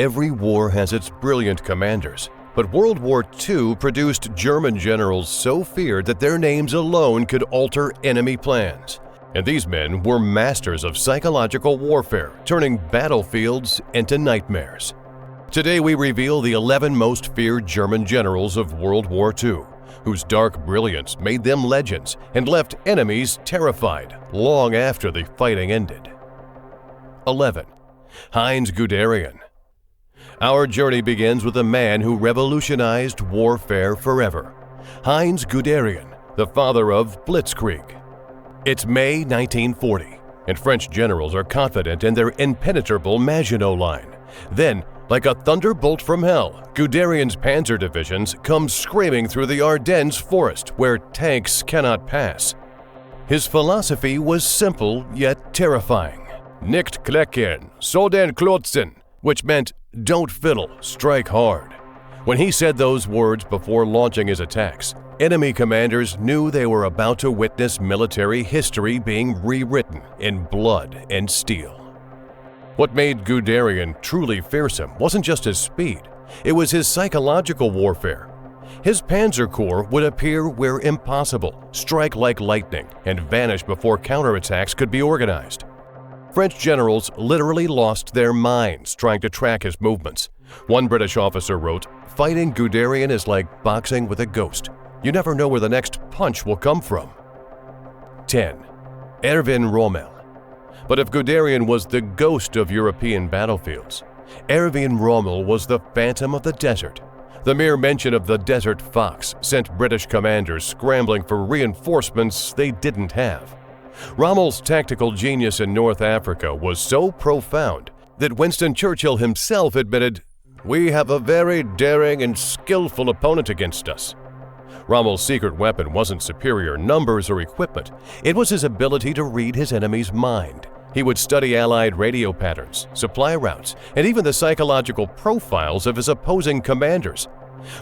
Every war has its brilliant commanders, but World War II produced German generals so feared that their names alone could alter enemy plans. And these men were masters of psychological warfare, turning battlefields into nightmares. Today we reveal the 11 most feared German generals of World War II, whose dark brilliance made them legends and left enemies terrified long after the fighting ended. 11. Heinz Guderian. Our journey begins with a man who revolutionized warfare forever. Heinz Guderian, the father of Blitzkrieg. It's May 1940, and French generals are confident in their impenetrable Maginot Line. Then, like a thunderbolt from hell, Guderian's panzer divisions come screaming through the Ardennes forest where tanks cannot pass. His philosophy was simple yet terrifying. Nicht kleckern, sondern klotzen, which meant don't fiddle, strike hard. When he said those words before launching his attacks, enemy commanders knew they were about to witness military history being rewritten in blood and steel. What made Guderian truly fearsome wasn't just his speed, it was his psychological warfare. His Panzer Corps would appear where impossible, strike like lightning, and vanish before counterattacks could be organized. French generals literally lost their minds trying to track his movements. One British officer wrote, "Fighting Guderian is like boxing with a ghost. You never know where the next punch will come from." 10. Erwin Rommel. But if Guderian was the ghost of European battlefields, Erwin Rommel was the phantom of the desert. The mere mention of the Desert Fox sent British commanders scrambling for reinforcements they didn't have. Rommel's tactical genius in North Africa was so profound that Winston Churchill himself admitted, "We have a very daring and skillful opponent against us." Rommel's secret weapon wasn't superior numbers or equipment, it was his ability to read his enemy's mind. He would study Allied radio patterns, supply routes, and even the psychological profiles of his opposing commanders.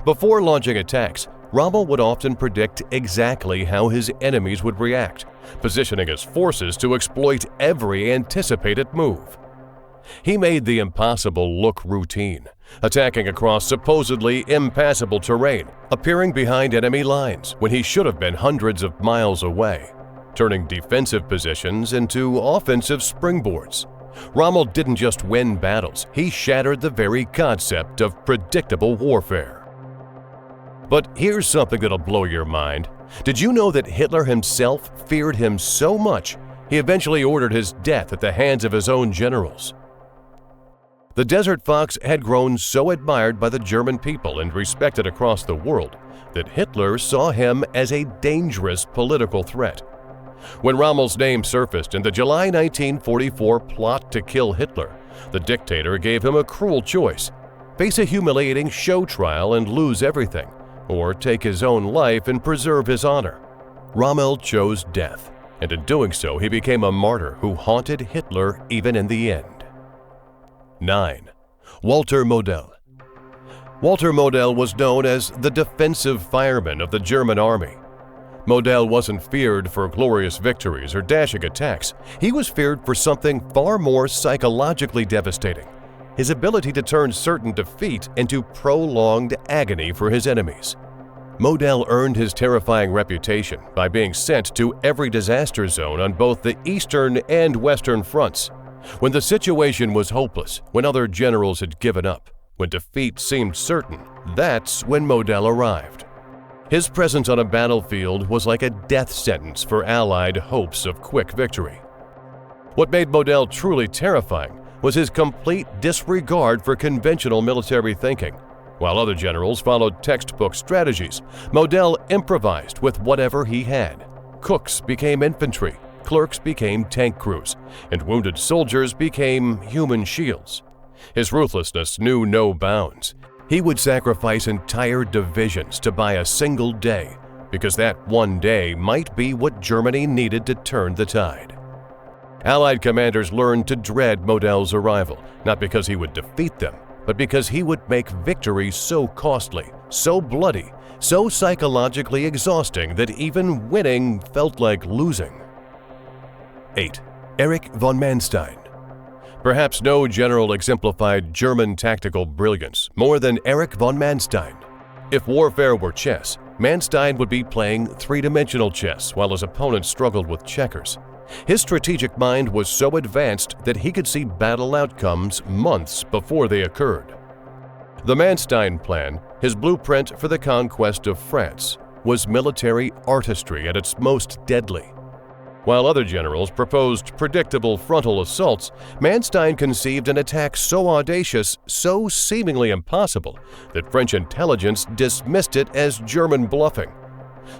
Before launching attacks, Rommel would often predict exactly how his enemies would react, positioning his forces to exploit every anticipated move. He made the impossible look routine, attacking across supposedly impassable terrain, appearing behind enemy lines when he should have been hundreds of miles away, turning defensive positions into offensive springboards. Rommel didn't just win battles, he shattered the very concept of predictable warfare. But here's something that'll blow your mind. Did you know that Hitler himself feared him so much, he eventually ordered his death at the hands of his own generals? The Desert Fox had grown so admired by the German people and respected across the world that Hitler saw him as a dangerous political threat. When Rommel's name surfaced in the July 1944 plot to kill Hitler, the dictator gave him a cruel choice: face a humiliating show trial and lose everything, or take his own life and preserve his honor. Rommel chose death, and in doing so he became a martyr who haunted Hitler even in the end. 9. Walter Model. Walter Model was known as the defensive fireman of the German army. Model wasn't feared for glorious victories or dashing attacks. He was feared for something far more psychologically devastating: his ability to turn certain defeat into prolonged agony for his enemies. Model earned his terrifying reputation by being sent to every disaster zone on both the eastern and western fronts. When the situation was hopeless, when other generals had given up, when defeat seemed certain, that's when Model arrived. His presence on a battlefield was like a death sentence for Allied hopes of quick victory. What made Model truly terrifying was his complete disregard for conventional military thinking. While other generals followed textbook strategies, Model improvised with whatever he had. Cooks became infantry, clerks became tank crews, and wounded soldiers became human shields. His ruthlessness knew no bounds. He would sacrifice entire divisions to buy a single day, because that one day might be what Germany needed to turn the tide. Allied commanders learned to dread Model's arrival, not because he would defeat them, but because he would make victory so costly, so bloody, so psychologically exhausting that even winning felt like losing. 8. Erich von Manstein. Perhaps no general exemplified German tactical brilliance more than Erich von Manstein. If warfare were chess, Manstein would be playing three-dimensional chess while his opponents struggled with checkers. His strategic mind was so advanced that he could see battle outcomes months before they occurred. The Manstein Plan, his blueprint for the conquest of France, was military artistry at its most deadly. While other generals proposed predictable frontal assaults, Manstein conceived an attack so audacious, so seemingly impossible, that French intelligence dismissed it as German bluffing.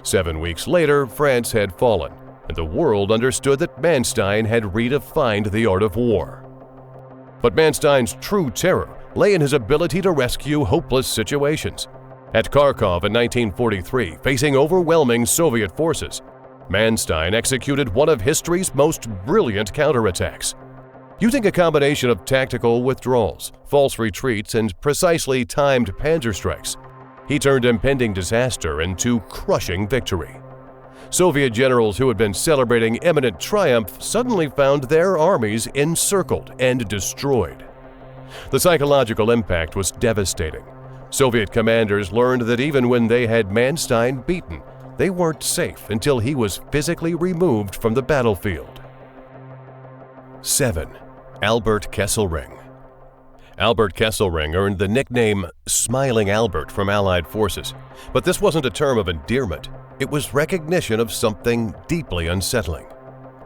7 weeks later, France had fallen, and the world understood that Manstein had redefined the art of war. But Manstein's true terror lay in his ability to rescue hopeless situations. At Kharkov in 1943, facing overwhelming Soviet forces, Manstein executed one of history's most brilliant counterattacks. Using a combination of tactical withdrawals, false retreats, and precisely timed panzer strikes, he turned impending disaster into crushing victory. Soviet generals who had been celebrating imminent triumph suddenly found their armies encircled and destroyed. The psychological impact was devastating. Soviet commanders learned that even when they had Manstein beaten, they weren't safe until he was physically removed from the battlefield. 7. Albert Kesselring. Albert Kesselring earned the nickname Smiling Albert from Allied forces, but this wasn't a term of endearment. It was recognition of something deeply unsettling.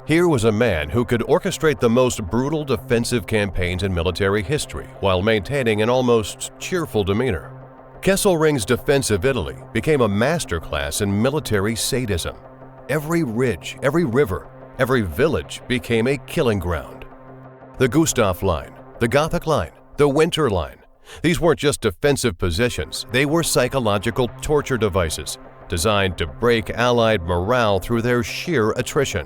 Here was a man who could orchestrate the most brutal defensive campaigns in military history while maintaining an almost cheerful demeanor. Kesselring's defense of Italy became a masterclass in military sadism. Every ridge, every river, every village became a killing ground. The Gustav Line, the Gothic Line, the Winter Line. These weren't just defensive positions, they were psychological torture devices designed to break Allied morale through their sheer attrition.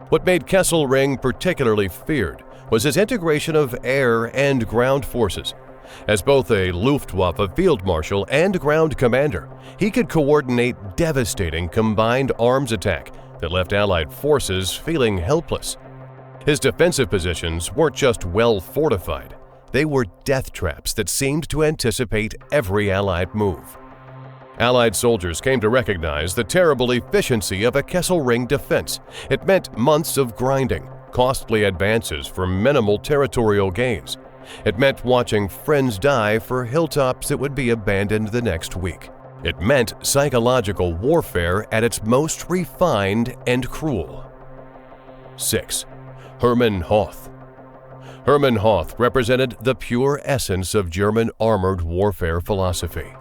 What made Kesselring particularly feared was his integration of air and ground forces. As both a Luftwaffe field marshal and ground commander, he could coordinate devastating combined arms attack that left Allied forces feeling helpless. His defensive positions weren't just well fortified, they were death traps that seemed to anticipate every Allied move. Allied soldiers came to recognize the terrible efficiency of a Kesselring defense. It meant months of grinding, costly advances for minimal territorial gains. It meant watching friends die for hilltops that would be abandoned the next week. It meant psychological warfare at its most refined and cruel. 6. Hermann Hoth. Hermann Hoth represented the pure essence of German armored warfare philosophy.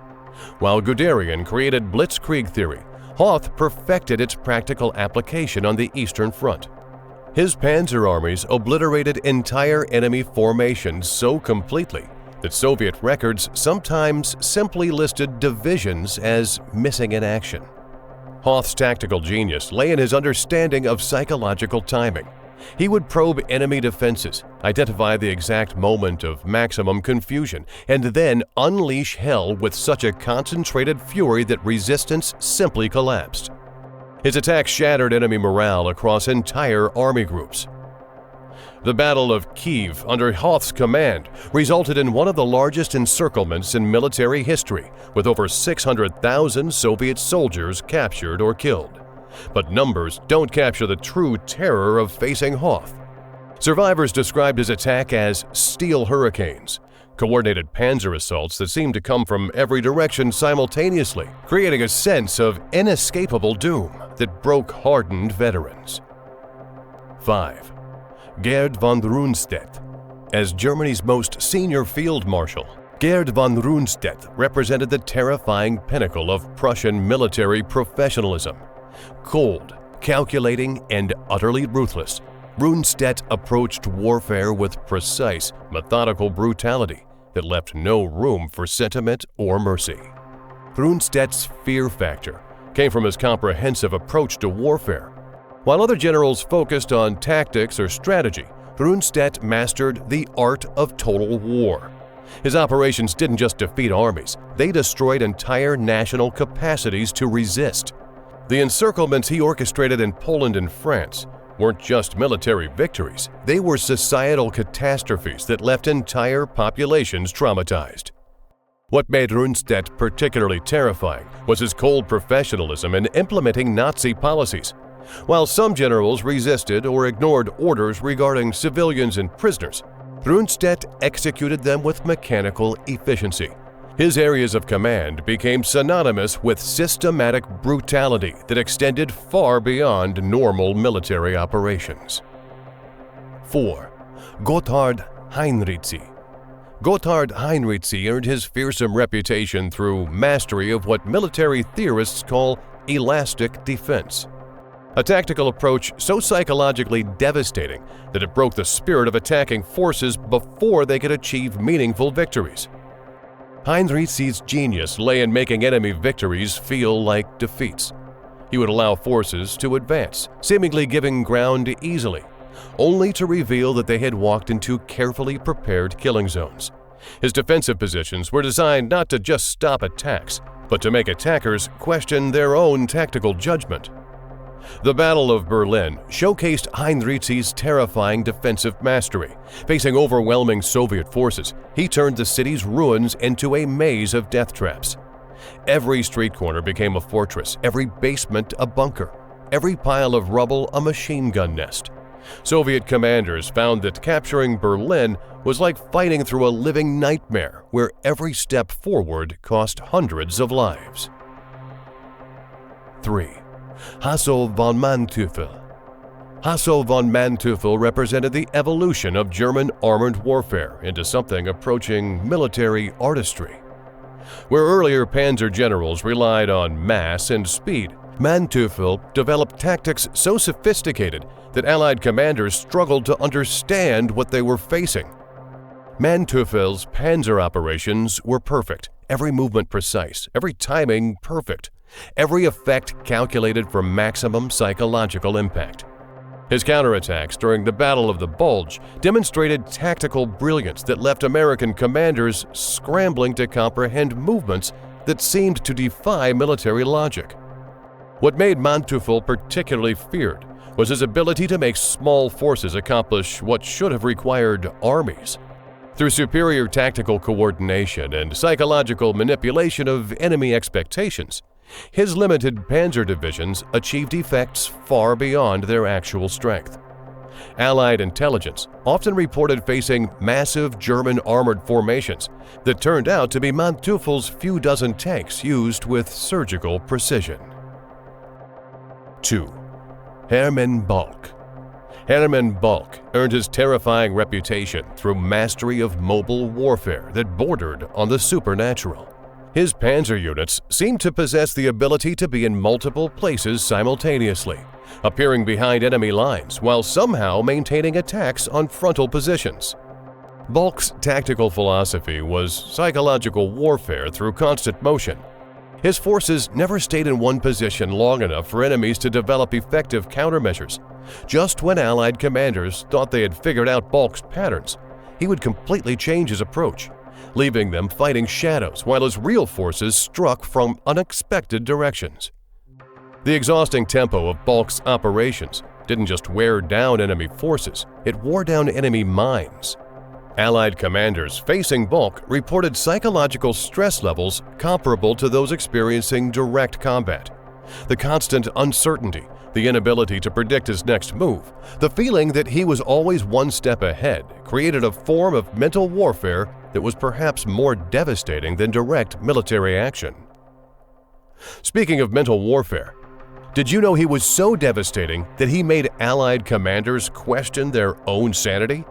While Guderian created blitzkrieg theory, Hoth perfected its practical application on the Eastern Front. His panzer armies obliterated entire enemy formations so completely that Soviet records sometimes simply listed divisions as missing in action. Hoth's tactical genius lay in his understanding of psychological timing. He would probe enemy defenses, identify the exact moment of maximum confusion, and then unleash hell with such a concentrated fury that resistance simply collapsed. His attacks shattered enemy morale across entire army groups. The Battle of Kiev under Hoth's command resulted in one of the largest encirclements in military history, with over 600,000 Soviet soldiers captured or killed. But numbers don't capture the true terror of facing Hoth. Survivors described his attack as steel hurricanes, coordinated panzer assaults that seemed to come from every direction simultaneously, creating a sense of inescapable doom that broke hardened veterans. 5. Gerd von Rundstedt. As Germany's most senior field marshal, Gerd von Rundstedt represented the terrifying pinnacle of Prussian military professionalism. Cold, calculating, and utterly ruthless, Rundstedt approached warfare with precise, methodical brutality that left no room for sentiment or mercy. Rundstedt's fear factor came from his comprehensive approach to warfare. While other generals focused on tactics or strategy, Rundstedt mastered the art of total war. His operations didn't just defeat armies, they destroyed entire national capacities to resist. The encirclements he orchestrated in Poland and France weren't just military victories, they were societal catastrophes that left entire populations traumatized. What made Rundstedt particularly terrifying was his cold professionalism in implementing Nazi policies. While some generals resisted or ignored orders regarding civilians and prisoners, Rundstedt executed them with mechanical efficiency. His areas of command became synonymous with systematic brutality that extended far beyond normal military operations. 4. Gotthard Heinrici. Gotthard Heinrici earned his fearsome reputation through mastery of what military theorists call elastic defense, a tactical approach so psychologically devastating that it broke the spirit of attacking forces before they could achieve meaningful victories. Heinrici's genius lay in making enemy victories feel like defeats. He would allow forces to advance, seemingly giving ground easily, only to reveal that they had walked into carefully prepared killing zones. His defensive positions were designed not to just stop attacks, but to make attackers question their own tactical judgment. The Battle of Berlin showcased Heinrici's terrifying defensive mastery. Facing overwhelming Soviet forces, he turned the city's ruins into a maze of death traps. Every street corner became a fortress, every basement a bunker, every pile of rubble a machine gun nest. Soviet commanders found that capturing Berlin was like fighting through a living nightmare where every step forward cost hundreds of lives. 3. Hasso von Manteuffel. Hasso von Manteuffel represented the evolution of German armored warfare into something approaching military artistry. Where earlier panzer generals relied on mass and speed, Manteuffel developed tactics so sophisticated that Allied commanders struggled to understand what they were facing. Manteuffel's panzer operations were perfect, every movement precise, every timing perfect, every effect calculated for maximum psychological impact. His counterattacks during the Battle of the Bulge demonstrated tactical brilliance that left American commanders scrambling to comprehend movements that seemed to defy military logic. What made Manteuffel particularly feared was his ability to make small forces accomplish what should have required armies. Through superior tactical coordination and psychological manipulation of enemy expectations, his limited panzer divisions achieved effects far beyond their actual strength. Allied intelligence often reported facing massive German armored formations that turned out to be Manteuffel's few dozen tanks used with surgical precision. 2. Hermann Balck. Hermann Balck earned his terrifying reputation through mastery of mobile warfare that bordered on the supernatural. His panzer units seemed to possess the ability to be in multiple places simultaneously, appearing behind enemy lines while somehow maintaining attacks on frontal positions. Balck's tactical philosophy was psychological warfare through constant motion. His forces never stayed in one position long enough for enemies to develop effective countermeasures. Just when Allied commanders thought they had figured out Balck's patterns, he would completely change his approach, leaving them fighting shadows while his real forces struck from unexpected directions. The exhausting tempo of Balck's operations didn't just wear down enemy forces, it wore down enemy minds. Allied commanders facing Balck reported psychological stress levels comparable to those experiencing direct combat. The constant uncertainty, the inability to predict his next move, the feeling that he was always one step ahead created a form of mental warfare that was perhaps more devastating than direct military action. Speaking of mental warfare, did you know he was so devastating that he made Allied commanders question their own sanity?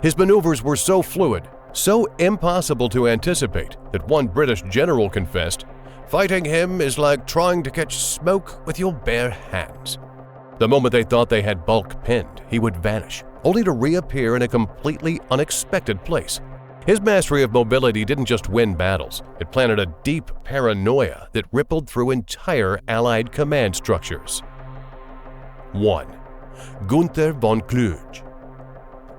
His maneuvers were so fluid, so impossible to anticipate that one British general confessed, "Fighting him is like trying to catch smoke with your bare hands." The moment they thought they had Balck pinned, he would vanish, only to reappear in a completely unexpected place. His mastery of mobility didn't just win battles, it planted a deep paranoia that rippled through entire Allied command structures. 1. Gunther von Kluge.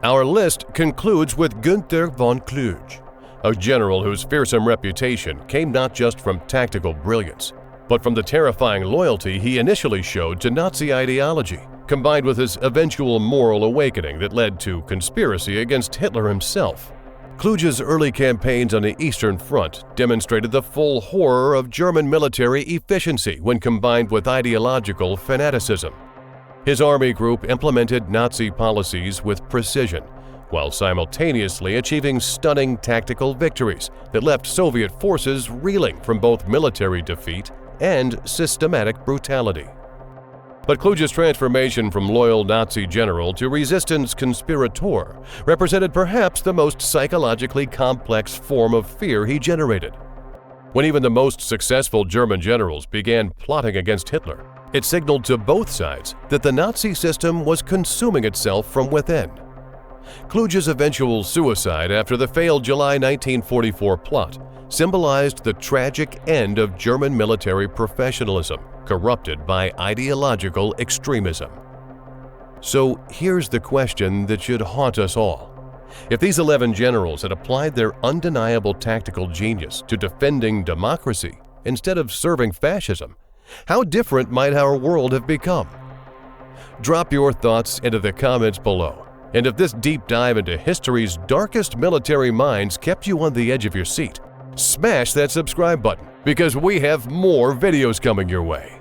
Our list concludes with Gunther von Kluge, a general whose fearsome reputation came not just from tactical brilliance, but from the terrifying loyalty he initially showed to Nazi ideology, combined with his eventual moral awakening that led to conspiracy against Hitler himself. Kluge's early campaigns on the Eastern Front demonstrated the full horror of German military efficiency when combined with ideological fanaticism. His army group implemented Nazi policies with precision, while simultaneously achieving stunning tactical victories that left Soviet forces reeling from both military defeat and systematic brutality. But Kluge's transformation from loyal Nazi general to resistance conspirator represented perhaps the most psychologically complex form of fear he generated. When even the most successful German generals began plotting against Hitler, it signaled to both sides that the Nazi system was consuming itself from within. Kluge's eventual suicide after the failed July 1944 plot symbolized the tragic end of German military professionalism, corrupted by ideological extremism. So here's the question that should haunt us all. If these 11 generals had applied their undeniable tactical genius to defending democracy instead of serving fascism, how different might our world have become? Drop your thoughts into the comments below. And if this deep dive into history's darkest military minds kept you on the edge of your seat, smash that subscribe button because we have more videos coming your way.